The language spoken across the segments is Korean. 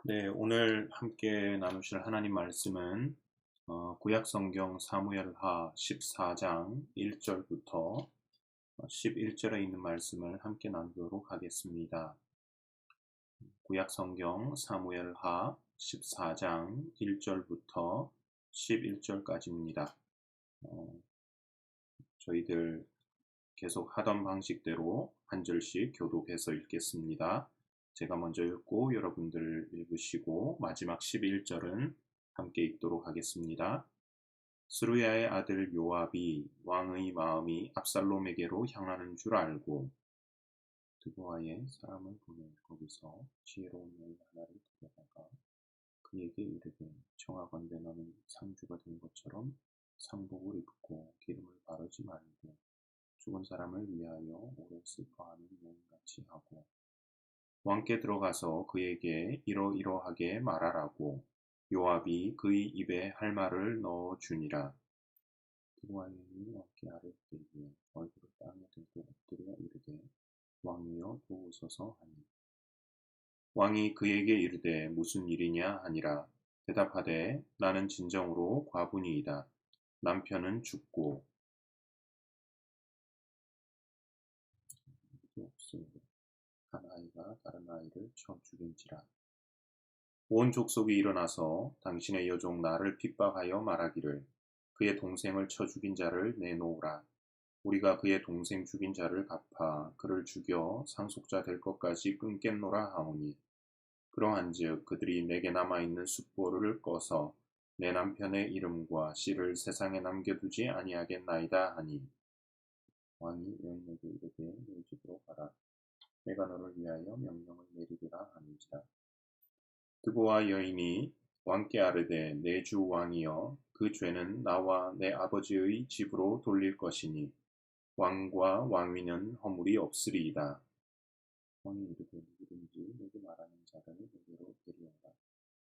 네, 오늘 함께 나누실 하나님 말씀은 구약성경 사무엘하 14장 1절부터 11절에 있는 말씀을 함께 나누도록 하겠습니다. 구약성경 사무엘하 14장 1절부터 11절까지입니다. 저희들 계속 하던 방식대로 한 절씩 교독해서 읽겠습니다. 제가 먼저 읽고 여러분들 읽으시고 마지막 11절은 함께 읽도록 하겠습니다. 스루야의 아들 요압이 왕의 마음이 압살롬에게로 향하는 줄 알고 드보아의 사람을 보내 거기서 지혜로운 여인 하나를 데려다가 그에게 이르되 청하건대 너는 상주가 된 것처럼 상복을 입고 기름을 바르지 말고 죽은 사람을 위하여 오래 슬퍼하는 여인같이 하고 왕께 들어가서 그에게 이러이러하게 말하라고 요압이 그의 입에 할 말을 넣어주니라. 드보아의 여인이 왕께 아뢰되 얼굴을 땅에 들고 엎드려 이르되 왕이여 도우소서 하니 왕이 그에게 이르되 무슨 일이냐 하니라. 대답하되 나는 진정으로 과부니이다. 남편은 죽고 없으므로 한 아이가 다른 아이를 쳐 죽인지라. 온 족속이 일어나서 당신의 여종 나를 핍박하여 말하기를 그의 동생을 쳐 죽인 자를 내놓으라. 우리가 그의 동생 죽인 자를 갚아 그를 죽여 상속자 될 것까지 끊겠노라 하오니 그러한즉 그들이 내게 남아있는 숫보를 꺼서 내 남편의 이름과 씨를 세상에 남겨두지 아니하겠나이다 하니 왕이 여인에게 이르되 내 집으로 가라. 내가 너를 위하여 명령을 내리리라 하는지라. 드보아 여인이 왕께 아뢰되 내 주 왕이여 그 죄는 나와 내 아버지의 집으로 돌릴 것이니 왕과 왕위는 허물이 없으리이다. 왕이 이르되 누구든지 내게 말하는 자를 내게로 데려오라.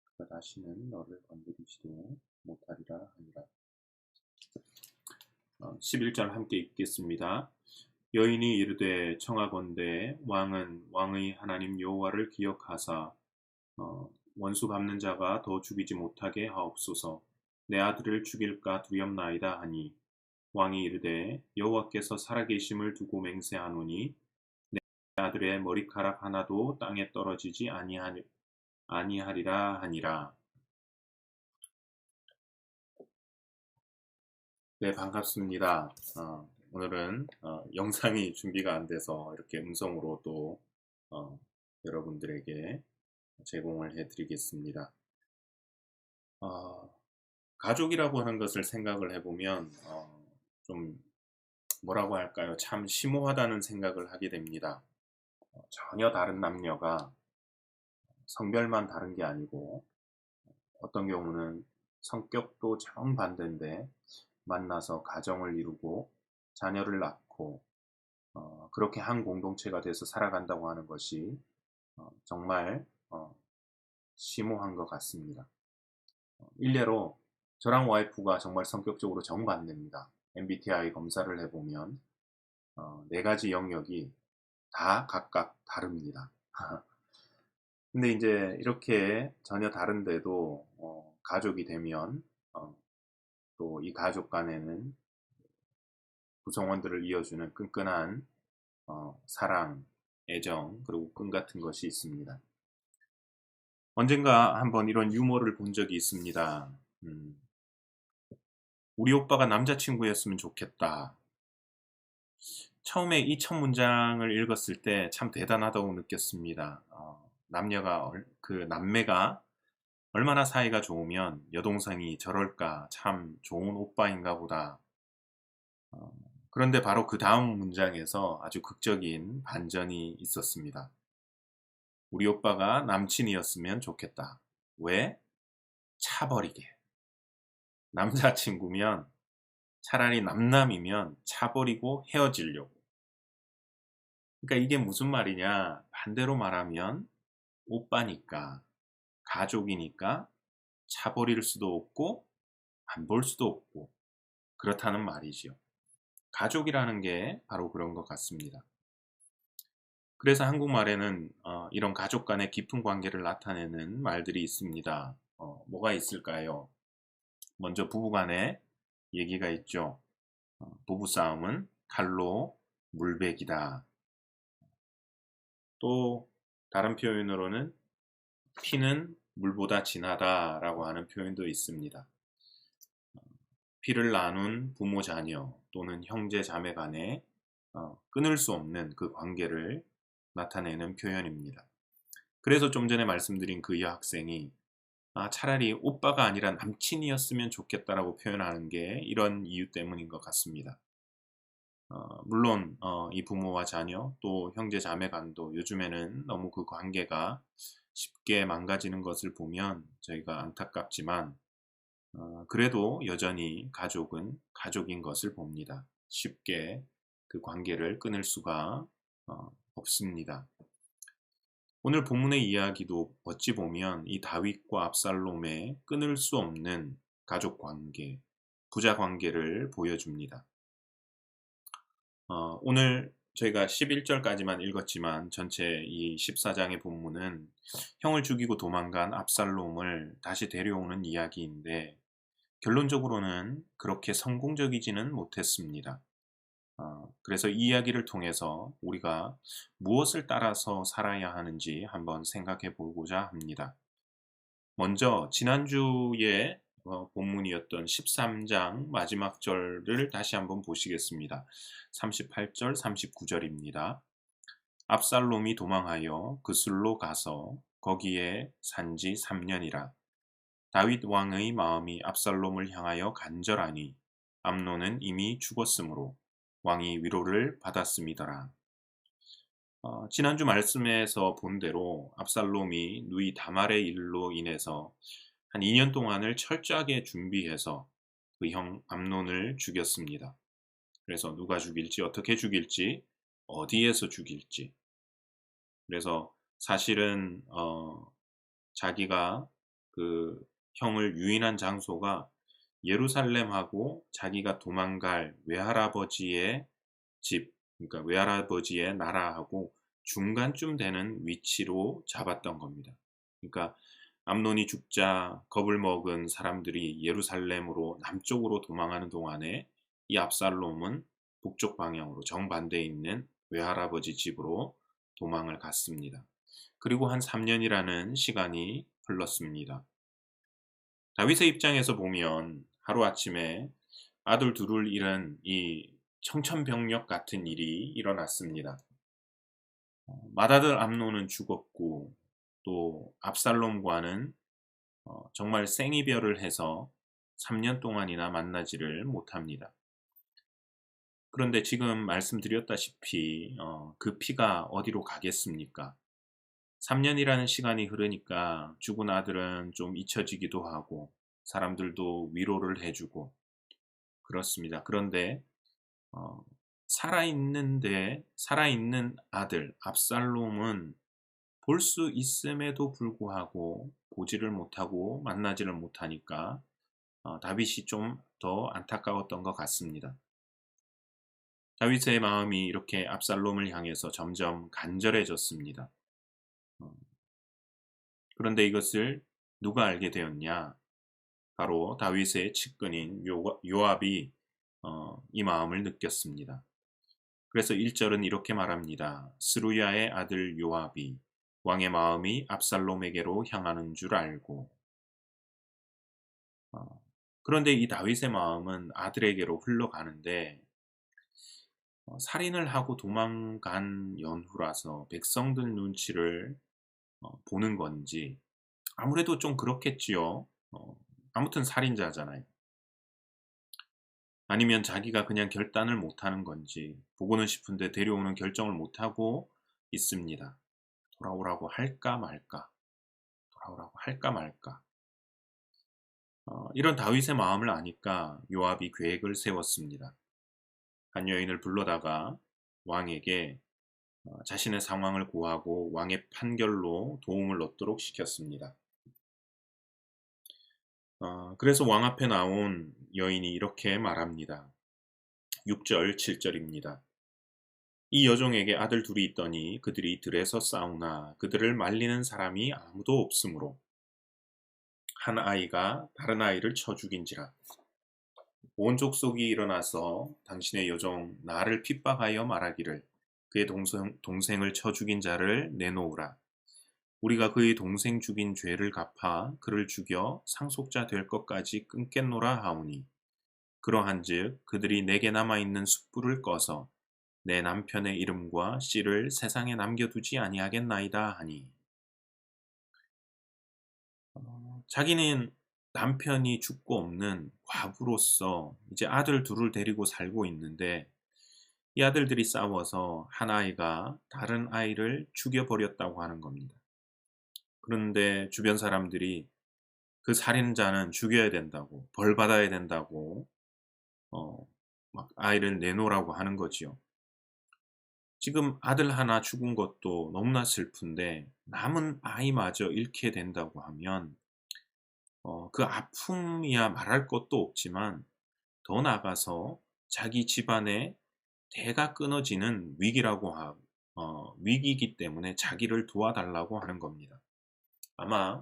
그가 다시는 너를 건드리지도 못하리라 하니라. 11절 함께 읽겠습니다. 여인이 이르되 청하건대 왕은 왕의 하나님 여호와를 기억하사 원수 갚는 자가 더 죽이지 못하게 하옵소서. 내 아들을 죽일까 두렵나이다 하니 왕이 이르되 여호와께서 살아계심을 두고 맹세하노니 내 아들의 머리카락 하나도 땅에 떨어지지 아니하리라 하니라. 네, 반갑습니다. 오늘은 영상이 준비가 안 돼서 이렇게 음성으로 또 여러분들에게 제공을 해드리겠습니다. 가족이라고 하는 것을 생각을 해보면 좀 뭐라고 할까요? 참 심오하다는 생각을 하게 됩니다. 전혀 다른 남녀가 성별만 다른 게 아니고 어떤 경우는 성격도 정반대인데 만나서 가정을 이루고 자녀를 낳고 그렇게 한 공동체가 돼서 살아간다고 하는 것이 정말 심오한 것 같습니다. 일례로 저랑 와이프가 정말 성격적으로 정반대입니다. MBTI 검사를 해보면 네 가지 영역이 다 각각 다릅니다. 근데 이제 이렇게 전혀 다른데도 가족이 되면 또 이 가족 간에는 구성원들을 이어주는 끈끈한 사랑, 애정, 그리고 끈 같은 것이 있습니다. 언젠가 한번 이런 유머를 본 적이 있습니다. 우리 오빠가 남자친구였으면 좋겠다. 처음에 이 첫 문장을 읽었을 때 참 대단하다고 느꼈습니다. 남매가 얼마나 사이가 좋으면 여동생이 저럴까, 참 좋은 오빠인가 보다. 그런데 바로 그 다음 문장에서 아주 극적인 반전이 있었습니다. 우리 오빠가 남친이었으면 좋겠다. 왜? 차버리게. 남자친구면 차라리 남남이면 차버리고 헤어지려고. 그러니까 이게 무슨 말이냐? 반대로 말하면 오빠니까, 가족이니까 차버릴 수도 없고 안 볼 수도 없고 그렇다는 말이지요. 가족이라는 게 바로 그런 것 같습니다. 그래서 한국말에는 이런 가족 간의 깊은 관계를 나타내는 말들이 있습니다. 뭐가 있을까요? 먼저 부부 간의 얘기가 있죠. 부부싸움은 칼로 물베기다. 또 다른 표현으로는 피는 물보다 진하다라고 하는 표현도 있습니다. 피를 나눈 부모 자녀 또는 형제 자매 간에 끊을 수 없는 그 관계를 나타내는 표현입니다. 그래서 좀 전에 말씀드린 그 여학생이 차라리 오빠가 아니라 남친이었으면 좋겠다라고 표현하는 게 이런 이유 때문인 것 같습니다. 물론 이 부모와 자녀 또 형제 자매 간도 요즘에는 너무 그 관계가 쉽게 망가지는 것을 보면 저희가 안타깝지만 그래도 여전히 가족은 가족인 것을 봅니다. 쉽게 그 관계를 끊을 수가 없습니다. 오늘 본문의 이야기도 어찌 보면 이 다윗과 압살롬의 끊을 수 없는 가족 관계, 부자 관계를 보여줍니다. 오늘 저희가 11절까지만 읽었지만 전체 이 14장의 본문은 형을 죽이고 도망간 압살롬을 다시 데려오는 이야기인데 결론적으로는 그렇게 성공적이지는 못했습니다. 그래서 이 이야기를 통해서 우리가 무엇을 따라서 살아야 하는지 한번 생각해 보고자 합니다. 먼저 지난주에 본문이었던 13장 마지막 절을 다시 한번 보시겠습니다. 38절, 39절입니다. 압살롬이 도망하여 그술로 가서 거기에 산지 3년이라. 다윗 왕의 마음이 압살롬을 향하여 간절하니 암논은 이미 죽었으므로 왕이 위로를 받았음이더라. 지난주 말씀에서 본 대로 압살롬이 누이 다말의 일로 인해서 한 2년 동안을 철저하게 준비해서 그 형 암논을 죽였습니다. 그래서 누가 죽일지, 어떻게 죽일지, 어디에서 죽일지. 그래서 사실은 자기가 그 형을 유인한 장소가 예루살렘하고 자기가 도망갈 외할아버지의 집, 그러니까 외할아버지의 나라하고 중간쯤 되는 위치로 잡았던 겁니다. 그러니까 암논이 죽자 겁을 먹은 사람들이 예루살렘으로 남쪽으로 도망하는 동안에 이 압살롬은 북쪽 방향으로 정반대에 있는 외할아버지 집으로 도망을 갔습니다. 그리고 한 3년이라는 시간이 흘렀습니다. 다윗의 입장에서 보면 하루아침에 아들 둘을 잃은 이 청천벽력 같은 일이 일어났습니다. 맏아들 암논은 죽었고 또 압살롬과는 정말 생이별을 해서 3년 동안이나 만나지를 못합니다. 그런데 지금 말씀드렸다시피 그 피가 어디로 가겠습니까? 3년이라는 시간이 흐르니까 죽은 아들은 좀 잊혀지기도 하고 사람들도 위로를 해주고 그렇습니다. 그런데 살아있는 아들 압살롬은 볼 수 있음에도 불구하고 보지를 못하고 만나지를 못하니까 다윗이 좀 더 안타까웠던 것 같습니다. 다윗의 마음이 이렇게 압살롬을 향해서 점점 간절해졌습니다. 그런데 이것을 누가 알게 되었냐? 바로 다윗의 측근인 요압이 이 마음을 느꼈습니다. 그래서 1절은 이렇게 말합니다. 스루야의 아들 요압이 왕의 마음이 압살롬에게로 향하는 줄 알고. 그런데 이 다윗의 마음은 아들에게로 흘러가는데 살인을 하고 도망간 연후라서 백성들 눈치를 보는 건지 아무래도 좀 그렇겠지요. 아무튼 살인자잖아요. 아니면 자기가 그냥 결단을 못하는 건지 보고는 싶은데 데려오는 결정을 못하고 있습니다. 돌아오라고 할까 말까. 돌아오라고 할까 말까. 이런 다윗의 마음을 아니까 요압이 계획을 세웠습니다. 한 여인을 불러다가 왕에게 자신의 상황을 고하고 왕의 판결로 도움을 얻도록 시켰습니다. 그래서 왕 앞에 나온 여인이 이렇게 말합니다. 6절, 7절입니다. 이 여종에게 아들 둘이 있더니 그들이 들에서 싸우나 그들을 말리는 사람이 아무도 없으므로 한 아이가 다른 아이를 쳐 죽인지라. 온 족속이 일어나서 당신의 여종 나를 핍박하여 말하기를 그의 동생을 쳐 죽인 자를 내놓으라. 우리가 그의 동생 죽인 죄를 갚아 그를 죽여 상속자 될 것까지 끊겠노라 하오니 그러한즉 그들이 내게 남아있는 숯불을 꺼서 내 남편의 이름과 씨를 세상에 남겨두지 아니하겠나이다 하니. 자기는 남편이 죽고 없는 과부로서 이제 아들 둘을 데리고 살고 있는데 이 아들들이 싸워서 한 아이가 다른 아이를 죽여버렸다고 하는 겁니다. 그런데 주변 사람들이 그 살인자는 죽여야 된다고, 벌 받아야 된다고, 막 아이를 내놓으라고 하는 거지요. 지금 아들 하나 죽은 것도 너무나 슬픈데 남은 아이마저 잃게 된다고 하면 그 아픔이야 말할 것도 없지만 더 나아가서 자기 집안의 대가 끊어지는 위기이기 때문에 자기를 도와달라고 하는 겁니다. 아마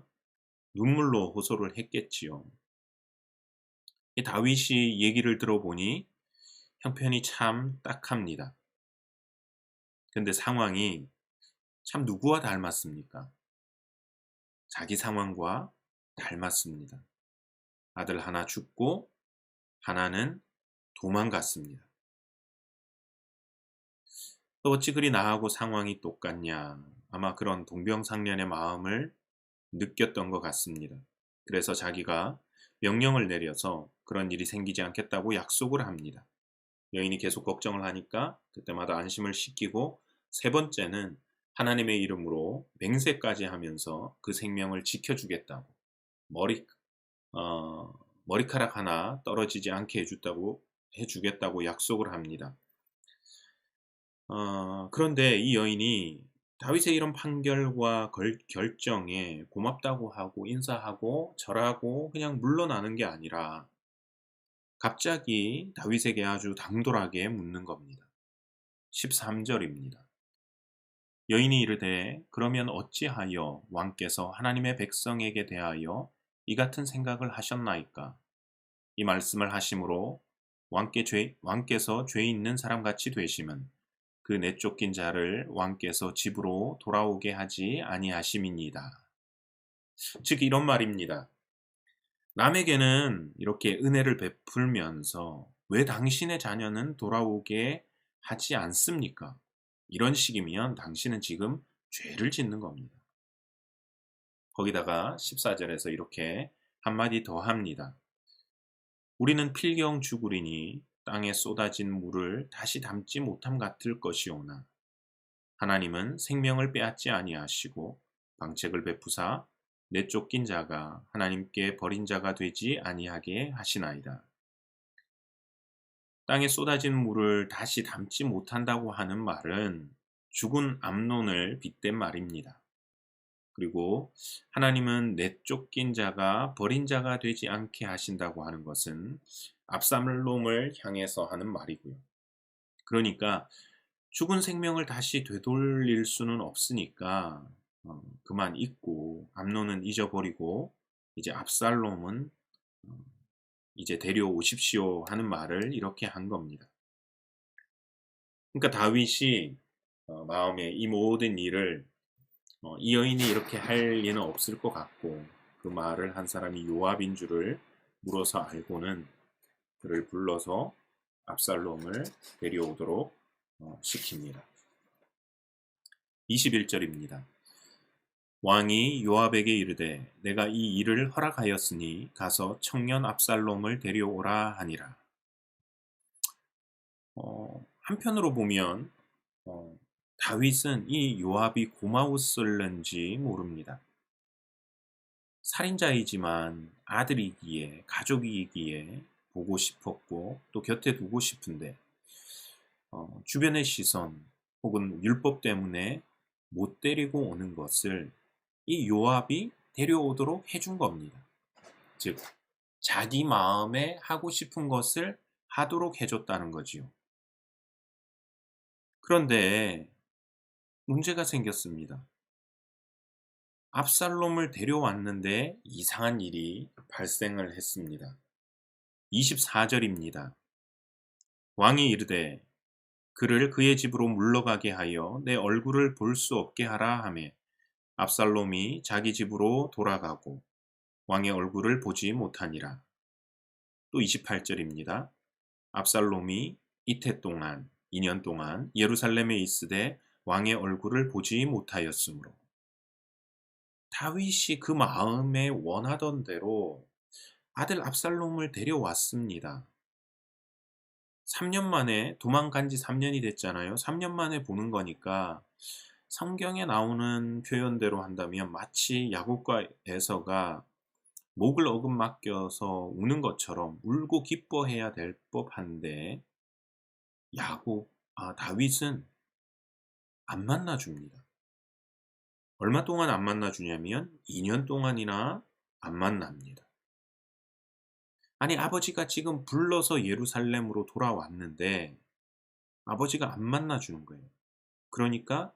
눈물로 호소를 했겠지요. 이 다윗이 얘기를 들어보니 형편이 참 딱합니다. 근데 상황이 참 누구와 닮았습니까? 자기 상황과 닮았습니다. 아들 하나 죽고 하나는 도망갔습니다. 또 어찌 그리 나하고 상황이 똑같냐? 아마 그런 동병상련의 마음을 느꼈던 것 같습니다. 그래서 자기가 명령을 내려서 그런 일이 생기지 않겠다고 약속을 합니다. 여인이 계속 걱정을 하니까 그때마다 안심을 시키고 세 번째는 하나님의 이름으로 맹세까지 하면서 그 생명을 지켜주겠다고 머리카락 하나 떨어지지 않게 해주겠다고 약속을 합니다. 그런데 이 여인이 다윗의 이런 판결과 결정에 고맙다고 하고 인사하고 절하고 그냥 물러나는 게 아니라 갑자기 다윗에게 아주 당돌하게 묻는 겁니다. 13절입니다. 여인이 이르되 그러면 어찌하여 왕께서 하나님의 백성에게 대하여 이 같은 생각을 하셨나이까? 이 말씀을 하심으로 왕께서 죄 있는 사람같이 되심은 그 내쫓긴 자를 왕께서 집으로 돌아오게 하지 아니하심이니이다. 즉 이런 말입니다. 남에게는 이렇게 은혜를 베풀면서 왜 당신의 자녀는 돌아오게 하지 않습니까? 이런 식이면 당신은 지금 죄를 짓는 겁니다. 거기다가 14절에서 이렇게 한마디 더 합니다. 우리는 필경 죽으리니 땅에 쏟아진 물을 다시 담지 못함 같을 것이오나 하나님은 생명을 빼앗지 아니하시고 방책을 베푸사 내쫓긴 자가 하나님께 버린 자가 되지 아니하게 하시나이다. 땅에 쏟아진 물을 다시 담지 못한다고 하는 말은 죽은 암논을 빗댄 말입니다. 그리고 하나님은 내쫓긴 자가 버린 자가 되지 않게 하신다고 하는 것은 압살롬을 향해서 하는 말이고요. 그러니까 죽은 생명을 다시 되돌릴 수는 없으니까 그만 잊고 암논은 잊어버리고 이제 압살롬은 이제 데려오십시오 하는 말을 이렇게 한 겁니다. 그러니까 다윗이 마음에 이 모든 일을 이 여인이 이렇게 할 리는 없을 것 같고 그 말을 한 사람이 요압인 줄을 물어서 알고는 그를 불러서 압살롬을 데려오도록 시킵니다. 21절입니다. 왕이 요압에게 이르되 내가 이 일을 허락하였으니 가서 청년 압살롬을 데려오라 하니라. 한편으로 보면 다윗은 이 요압이 고마웠을는지 모릅니다. 살인자이지만 아들이기에 가족이기에 보고 싶었고 또 곁에 두고 싶은데 주변의 시선 혹은 율법 때문에 못 데리고 오는 것을 이 요압이 데려오도록 해준 겁니다. 즉 자기 마음에 하고 싶은 것을 하도록 해줬다는 거지요. 그런데 문제가 생겼습니다. 압살롬을 데려왔는데 이상한 일이 발생을 했습니다. 24절입니다. 왕이 이르되 그를 그의 집으로 물러가게 하여 내 얼굴을 볼 수 없게 하라 하매 압살롬이 자기 집으로 돌아가고 왕의 얼굴을 보지 못하니라. 또 28절입니다. 압살롬이 이태 동안 2년 동안 예루살렘에 있으되 왕의 얼굴을 보지 못하였으므로 다윗이 그 마음에 원하던 대로 아들 압살롬을 데려왔습니다. 3년 만에 도망간 지 3년이 됐잖아요. 3년 만에 보는 거니까 성경에 나오는 표현대로 한다면 마치 야곱과 에서가 목을 어금 맡겨서 우는 것처럼 울고 기뻐해야 될 법한데 다윗은 안 만나줍니다. 얼마 동안 안 만나주냐면 2년 동안이나 안 만납니다. 아니, 아버지가 지금 불러서 예루살렘으로 돌아왔는데 아버지가 안 만나주는 거예요. 그러니까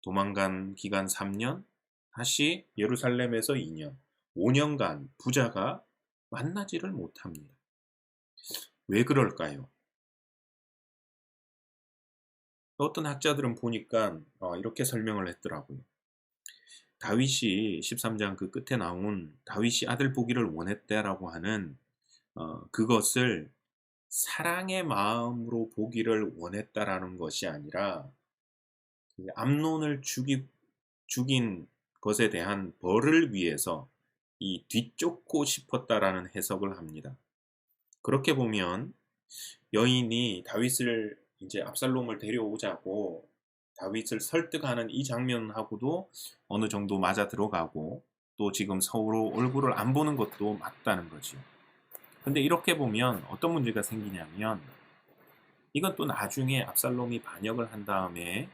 도망간 기간 3년, 다시 예루살렘에서 2년, 5년간 부자가 만나지를 못합니다. 왜 그럴까요? 어떤 학자들은 보니까 이렇게 설명을 했더라고요. 다윗이 13장 그 끝에 나온 다윗이 아들 보기를 원했다라고 하는 그것을 사랑의 마음으로 보기를 원했다라는 것이 아니라 그 암논을 죽인 것에 대한 벌을 위해서 이 뒤쫓고 싶었다라는 해석을 합니다. 그렇게 보면 여인이 다윗을 이제 압살롬을 데려오자고 다윗을 설득하는 이 장면하고도 어느 정도 맞아 들어가고 또 지금 서로 얼굴을 안 보는 것도 맞다는 거죠. 근데 이렇게 보면 어떤 문제가 생기냐면 이건 또 나중에 압살롬이 반역을 한 다음에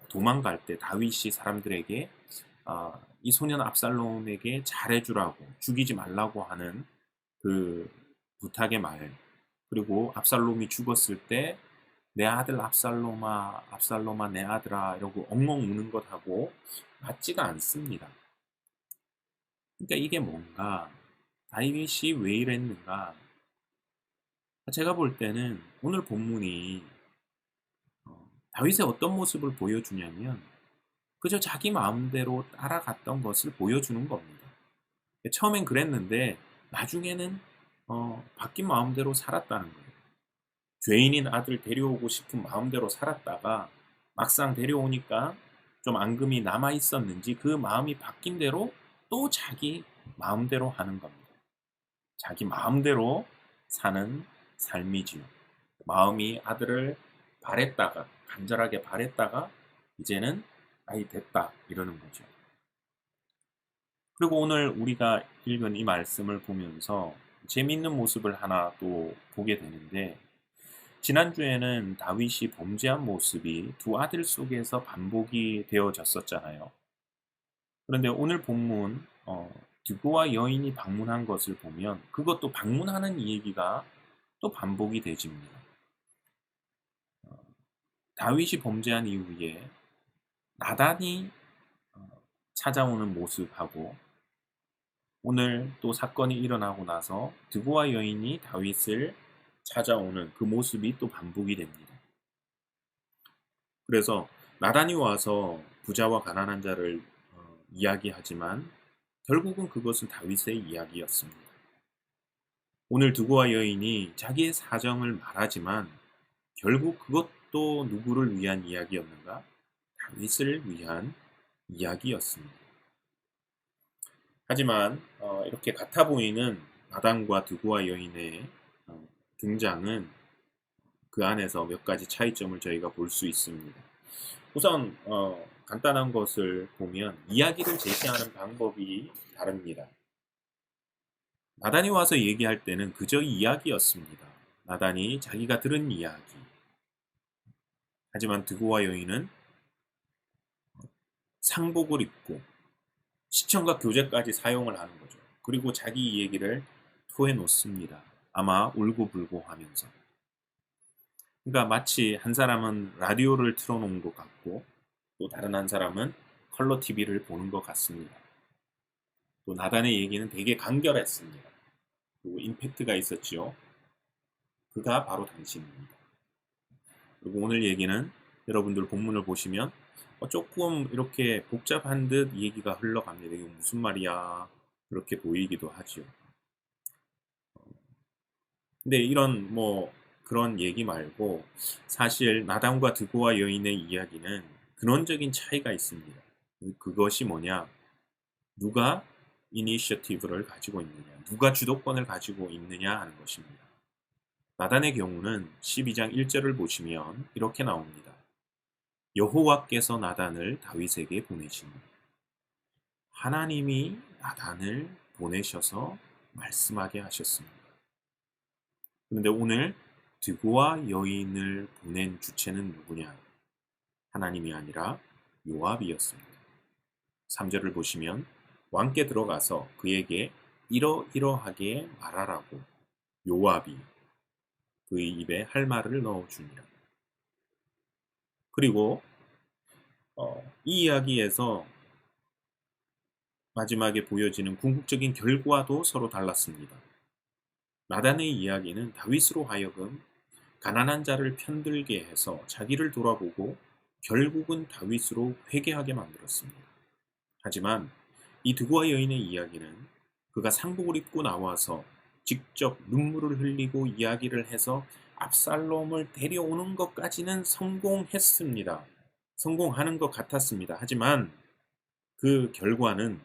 도망갈 때 다윗이 사람들에게 이 소년 압살롬에게 잘해주라고 죽이지 말라고 하는 그 부탁의 말, 그리고 압살롬이 죽었을 때 내 아들 압살롬아 압살롬아 내 아들아 이러고 엉엉 우는 것하고 맞지가 않습니다. 그러니까 이게 뭔가 다윗이 왜 이랬는가, 제가 볼 때는 오늘 본문이 다윗의 어떤 모습을 보여주냐면 그저 자기 마음대로 따라갔던 것을 보여주는 겁니다. 처음엔 그랬는데 나중에는 바뀐 마음대로 살았다는 거예요. 죄인인 아들 데려오고 싶은 마음대로 살았다가 막상 데려오니까 좀 앙금이 남아 있었는지 그 마음이 바뀐 대로 또 자기 마음대로 하는 겁니다. 자기 마음대로 사는 삶이지요. 마음이 아들을 간절하게 바랬다가 이제는 아이 됐다 이러는 거죠. 그리고 오늘 우리가 읽은 이 말씀을 보면서 재미있는 모습을 하나 또 보게 되는데, 지난주에는 다윗이 범죄한 모습이 두 아들 속에서 반복이 되어졌었잖아요. 그런데 오늘 본문 드고와 여인이 방문한 것을 보면 그것도 방문하는 이 얘기가 또 반복이 되집니다. 다윗이 범죄한 이후에 나단이 찾아오는 모습하고 오늘 또 사건이 일어나고 나서 드고와 여인이 다윗을 찾아오는 그 모습이 또 반복이 됩니다. 그래서 나단이 와서 부자와 가난한 자를 이야기하지만 결국은 그것은 다윗의 이야기였습니다. 오늘 드고와 여인이 자기의 사정을 말하지만 결국 그것도 누구를 위한 이야기였는가? 다윗을 위한 이야기였습니다. 하지만 이렇게 같아 보이는 나단과 드고와 여인의 등장은 그 안에서 몇 가지 차이점을 저희가 볼 수 있습니다. 우선 간단한 것을 보면 이야기를 제시하는 방법이 다릅니다. 나단이 와서 얘기할 때는 그저 이야기였습니다. 나단이 자기가 들은 이야기. 하지만 드고와 여인은 상복을 입고 시청각 교재까지 사용을 하는 거죠. 그리고 자기 얘기를 토해 놓습니다. 아마 울고불고 하면서. 그러니까 마치 한 사람은 라디오를 틀어놓은 것 같고 또 다른 한 사람은 컬러 TV를 보는 것 같습니다. 또 나단의 얘기는 되게 간결했습니다. 그리고 임팩트가 있었지요. 그가 바로 당신입니다. 그리고 오늘 얘기는 여러분들 본문을 보시면 조금 이렇게 복잡한 듯 얘기가 흘러갑니다. 이게 무슨 말이야? 그렇게 보이기도 하지요. 근데 이런 그런 얘기 말고 사실 나단과 드고와 여인의 이야기는 근원적인 차이가 있습니다. 그것이 뭐냐? 누가 이니셔티브를 가지고 있느냐, 누가 주도권을 가지고 있느냐 하는 것입니다. 나단의 경우는 12장 1절을 보시면 이렇게 나옵니다. 여호와께서 나단을 다윗에게 보내시니 하나님이 나단을 보내셔서 말씀하게 하셨습니다. 그런데 오늘 드고와 여인을 보낸 주체는 누구냐? 하나님이 아니라 요압이었습니다. 3절을 보시면 왕께 들어가서 그에게 이러이러하게 말하라고 요압이 그의 입에 할 말을 넣어주니라. 그리고 이 이야기에서 마지막에 보여지는 궁극적인 결과도 서로 달랐습니다. 나단의 이야기는 다윗으로 하여금 가난한 자를 편들게 해서 자기를 돌아보고 결국은 다윗으로 회개하게 만들었습니다. 하지만 이 드고와 여인의 이야기는 그가 상복을 입고 나와서 직접 눈물을 흘리고 이야기를 해서 압살롬을 데려오는 것까지는 성공했습니다. 성공하는 것 같았습니다. 하지만 그 결과는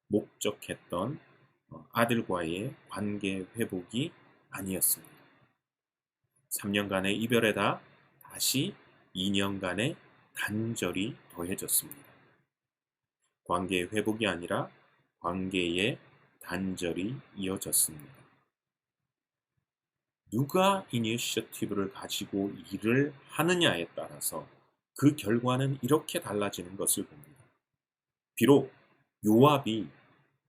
목적했던 아들과의 관계 회복이 아니었습니다. 3년간의 이별에다 다시 2년간의 단절이 더해졌습니다. 관계의 회복이 아니라 관계의 단절이 이어졌습니다. 누가 이니셔티브를 가지고 일을 하느냐에 따라서 그 결과는 이렇게 달라지는 것을 봅니다. 비록 요압이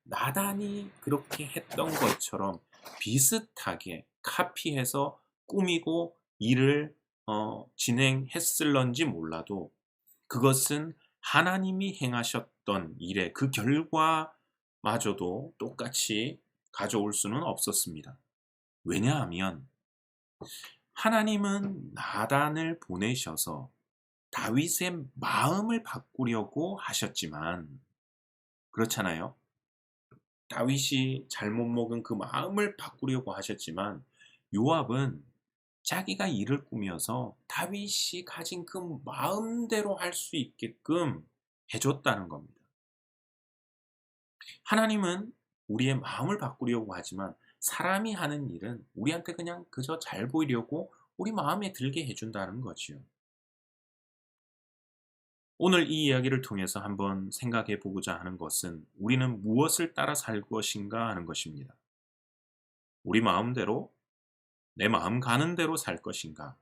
나단이 그렇게 했던 것처럼 비슷하게 카피해서 꾸미고 일을 진행했을런지 몰라도 그것은 하나님이 행하셨던 일의 그 결과마저도 똑같이 가져올 수는 없었습니다. 왜냐하면 하나님은 나단을 보내셔서 다윗의 마음을 바꾸려고 하셨지만 그렇잖아요. 다윗이 잘못 먹은 그 마음을 바꾸려고 하셨지만 요압은 자기가 일을 꾸며서 다윗이 가진 그 마음대로 할 수 있게끔 해줬다는 겁니다. 하나님은 우리의 마음을 바꾸려고 하지만 사람이 하는 일은 우리한테 그냥 그저 잘 보이려고 우리 마음에 들게 해준다는 거지요. 오늘 이 이야기를 통해서 한번 생각해 보고자 하는 것은 우리는 무엇을 따라 살 것인가 하는 것입니다. 우리 마음대로, 내 마음 가는 대로 살 것인가?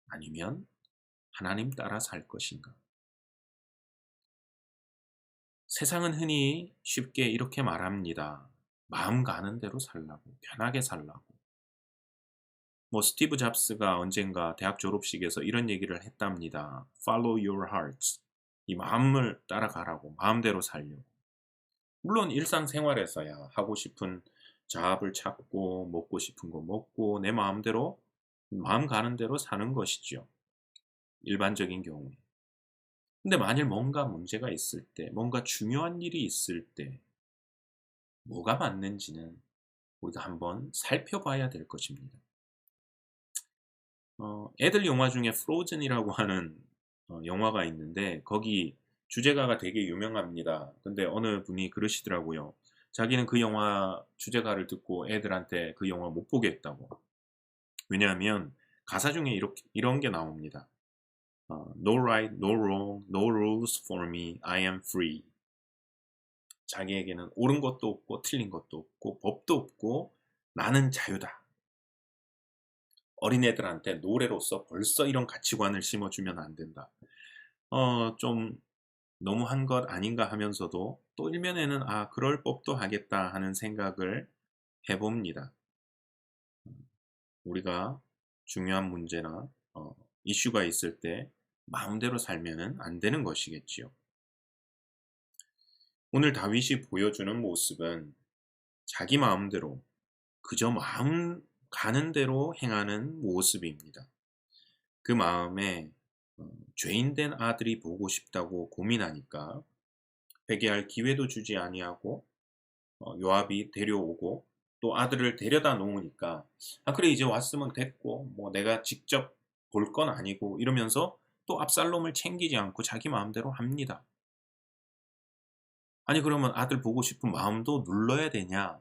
아니면 하나님 따라 살 것인가? 세상은 흔히 쉽게 이렇게 말합니다. 마음 가는 대로 살라고, 편하게 살라고. 스티브 잡스가 언젠가 대학 졸업식에서 이런 얘기를 했답니다. Follow your hearts. 이 마음을 따라가라고, 마음대로 살려고. 물론 일상생활에서야 하고 싶은 잡을 찾고 먹고 싶은 거 먹고 내 마음대로 마음 가는 대로 사는 것이죠. 일반적인 경우에. 근데 만일 뭔가 문제가 있을 때, 뭔가 중요한 일이 있을 때 뭐가 맞는지는 우리가 한번 살펴봐야 될 것입니다. 애들 영화 중에 프로즌이라고 하는 영화가 있는데 거기 주제가가 되게 유명합니다. 근데 어느 분이 그러시더라고요. 자기는 그 영화 주제가를 듣고 애들한테 그 영화 못 보겠다고. 왜냐하면 가사 중에 이런 게 나옵니다. No right, no wrong, no rules for me, I am free. 자기에게는 옳은 것도 없고 틀린 것도 없고 법도 없고 나는 자유다. 어린애들한테 노래로서 벌써 이런 가치관을 심어주면 안 된다. 좀 너무한 것 아닌가 하면서도 또 일면에는 그럴 법도 하겠다 하는 생각을 해봅니다. 우리가 중요한 문제나 이슈가 있을 때 마음대로 살면은 안 되는 것이겠지요. 오늘 다윗이 보여주는 모습은 자기 마음대로 그저 마음 가는 대로 행하는 모습입니다. 그 마음에 죄인된 아들이 보고 싶다고 고민하니까 회개할 기회도 주지 아니하고 요압이 데려오고 또 아들을 데려다 놓으니까 그래 이제 왔으면 됐고 뭐 내가 직접 볼 건 아니고 이러면서 또 압살롬을 챙기지 않고 자기 마음대로 합니다. 아니 그러면 아들 보고 싶은 마음도 눌러야 되냐?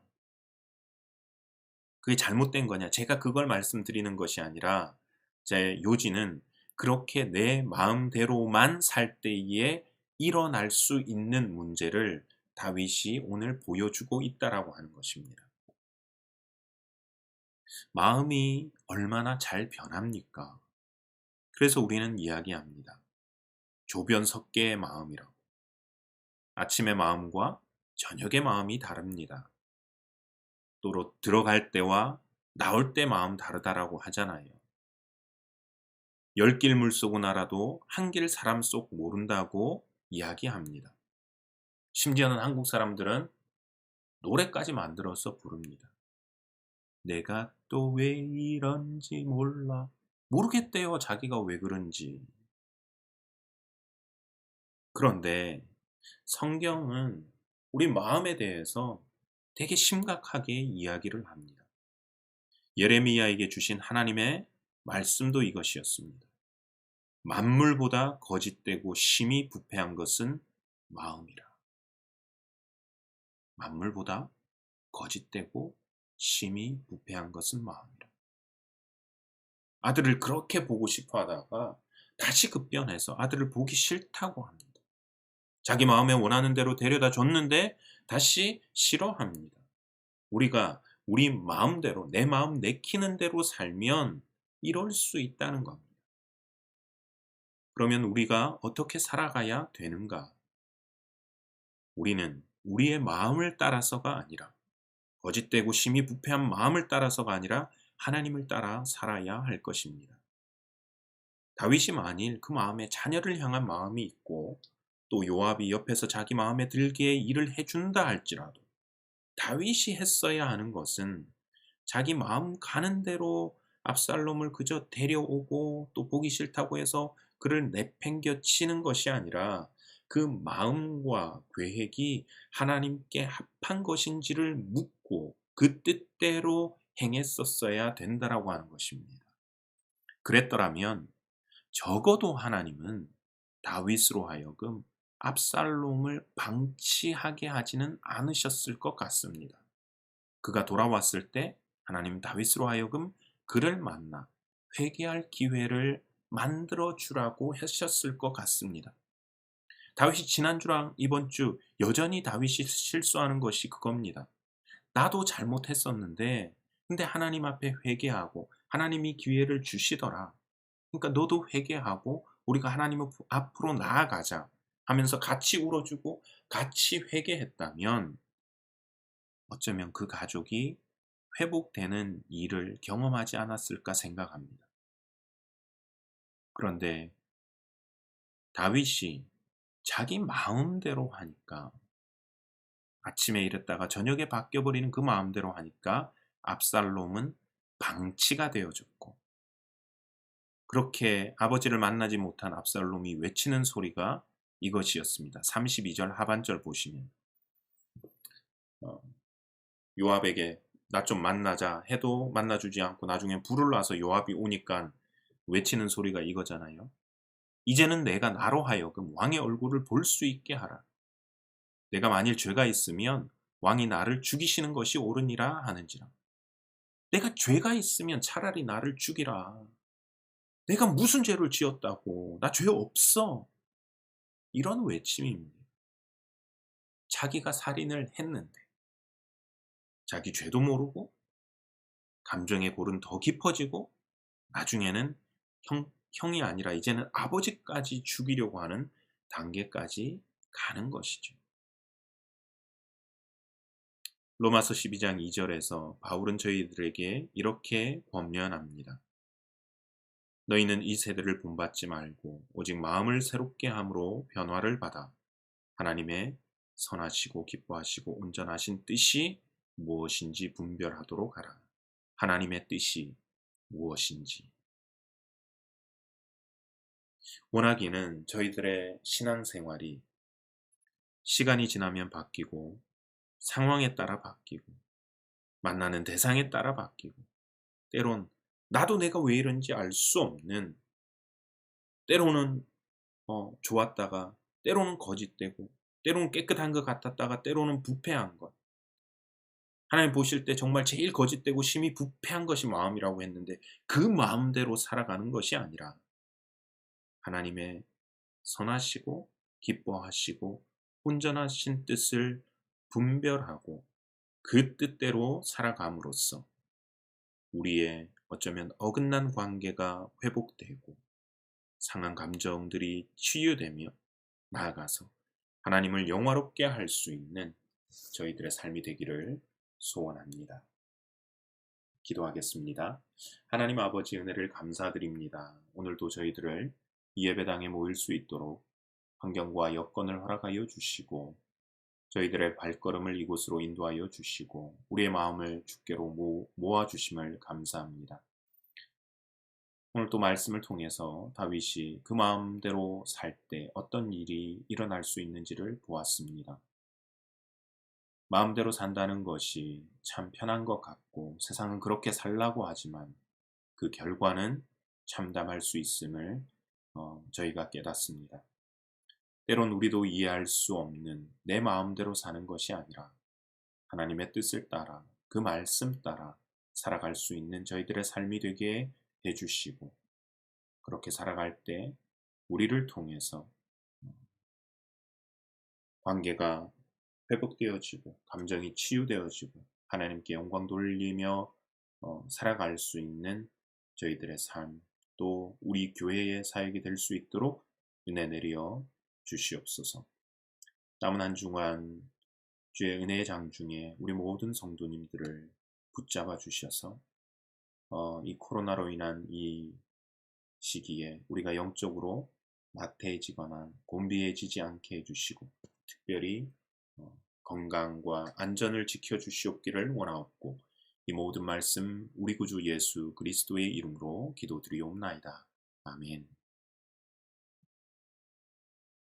그게 잘못된 거냐? 제가 그걸 말씀드리는 것이 아니라 제 요지는 그렇게 내 마음대로만 살 때에 일어날 수 있는 문제를 다윗이 오늘 보여주고 있다라고 하는 것입니다. 마음이 얼마나 잘 변합니까? 그래서 우리는 이야기합니다. 조변석계의 마음이라고. 아침의 마음과 저녁의 마음이 다릅니다. 또 들어갈 때와 나올 때 마음 다르다라고 하잖아요. 10길 물속은 알아도 한 길 사람 속 모른다고 이야기합니다. 심지어는 한국 사람들은 노래까지 만들어서 부릅니다. 내가 또 왜 이런지 몰라. 모르겠대요. 자기가 왜 그런지. 그런데 성경은 우리 마음에 대해서 되게 심각하게 이야기를 합니다. 예레미야에게 주신 하나님의 말씀도 이것이었습니다. 만물보다 거짓되고 심히 부패한 것은 마음이라. 만물보다 거짓되고 심히 부패한 것은 마음이라. 아들을 그렇게 보고 싶어 하다가 다시 급변해서 아들을 보기 싫다고 합니다. 자기 마음에 원하는 대로 데려다 줬는데 다시 싫어합니다. 우리가 우리 마음대로 내 마음 내키는 대로 살면 이럴 수 있다는 겁니다. 그러면 우리가 어떻게 살아가야 되는가? 우리는 우리의 마음을 따라서가 아니라 거짓되고 심히 부패한 마음을 따라서가 아니라 하나님을 따라 살아야 할 것입니다. 다윗이 만일 그 마음에 자녀를 향한 마음이 있고 또 요압이 옆에서 자기 마음에 들게 일을 해준다 할지라도 다윗이 했어야 하는 것은 자기 마음 가는 대로 압살롬을 그저 데려오고 또 보기 싫다고 해서 그를 내팽겨 치는 것이 아니라 그 마음과 계획이 하나님께 합한 것인지를 묻고 그 뜻대로 행했었어야 된다라고 하는 것입니다. 그랬더라면 적어도 하나님은 다윗으로 하여금 압살롬을 방치하게 하지는 않으셨을 것 같습니다. 그가 돌아왔을 때 하나님 다윗으로 하여금 그를 만나 회개할 기회를 만들어 주라고 하셨을 것 같습니다. 다윗이 지난주랑 이번 주 여전히 다윗이 실수하는 것이 그겁니다. 나도 잘못했었는데 근데 하나님 앞에 회개하고 하나님이 기회를 주시더라. 그러니까 너도 회개하고 우리가 하나님 앞으로 나아가자 하면서 같이 울어주고 같이 회개했다면 어쩌면 그 가족이 회복되는 일을 경험하지 않았을까 생각합니다. 그런데 다윗이 자기 마음대로 하니까 아침에 이랬다가 저녁에 바뀌어버리는 그 마음대로 하니까 압살롬은 방치가 되어졌고 그렇게 아버지를 만나지 못한 압살롬이 외치는 소리가 이것이었습니다. 32절 하반절 보시면 요압에게 나 좀 만나자 해도 만나주지 않고 나중에 불을 놔서 요압이 오니까 외치는 소리가 이거잖아요. 이제는 내가 나로 하여금 왕의 얼굴을 볼 수 있게 하라. 내가 만일 죄가 있으면 왕이 나를 죽이시는 것이 옳으니라 하는지라. 내가 죄가 있으면 차라리 나를 죽이라. 내가 무슨 죄를 지었다고. 나 죄 없어. 이런 외침입니다. 자기가 살인을 했는데 자기 죄도 모르고 감정의 골은 더 깊어지고 나중에는 형이 아니라 이제는 아버지까지 죽이려고 하는 단계까지 가는 것이죠. 로마서 12장 2절에서 바울은 저희들에게 이렇게 권면합니다. 너희는 이 세대를 본받지 말고 오직 마음을 새롭게 함으로 변화를 받아 하나님의 선하시고 기뻐하시고 온전하신 뜻이 무엇인지 분별하도록 하라. 하나님의 뜻이 무엇인지. 원하기는 저희들의 신앙생활이 시간이 지나면 바뀌고 상황에 따라 바뀌고 만나는 대상에 따라 바뀌고 때론 나도 내가 왜 이런지 알 수 없는, 때로는 좋았다가 때로는 거짓되고 때로는 깨끗한 것 같았다가 때로는 부패한 것, 하나님 보실 때 정말 제일 거짓되고 심히 부패한 것이 마음이라고 했는데 그 마음대로 살아가는 것이 아니라 하나님의 선하시고 기뻐하시고 온전하신 뜻을 분별하고 그 뜻대로 살아감으로써 우리의 어쩌면 어긋난 관계가 회복되고 상한 감정들이 치유되며 나아가서 하나님을 영화롭게 할 수 있는 저희들의 삶이 되기를 소원합니다. 기도하겠습니다. 하나님 아버지, 은혜를 감사드립니다. 오늘도 저희들을 이 예배당에 모일 수 있도록 환경과 여건을 허락하여 주시고 저희들의 발걸음을 이곳으로 인도하여 주시고 우리의 마음을 주께로 모아주심을 감사합니다. 오늘 또 말씀을 통해서 다윗이 그 마음대로 살 때 어떤 일이 일어날 수 있는지를 보았습니다. 마음대로 산다는 것이 참 편한 것 같고 세상은 그렇게 살라고 하지만 그 결과는 참담할 수 있음을 저희가 깨닫습니다. 때론 우리도 이해할 수 없는 내 마음대로 사는 것이 아니라 하나님의 뜻을 따라 그 말씀 따라 살아갈 수 있는 저희들의 삶이 되게 해주시고 그렇게 살아갈 때 우리를 통해서 관계가 회복되어지고 감정이 치유되어지고 하나님께 영광 돌리며 살아갈 수 있는 저희들의 삶, 또 우리 교회의 사역이 될 수 있도록 은혜 내려 주시옵소서. 남은 한 주간 주의 은혜의 장중에 우리 모든 성도님들을 붙잡아 주셔서 이 코로나로 인한 이 시기에 우리가 영적으로 나태해지거나 곤비해지지 않게 해주시고 특별히 건강과 안전을 지켜주시옵기를 원하옵고 이 모든 말씀 우리 구주 예수 그리스도의 이름으로 기도드리옵나이다. 아멘.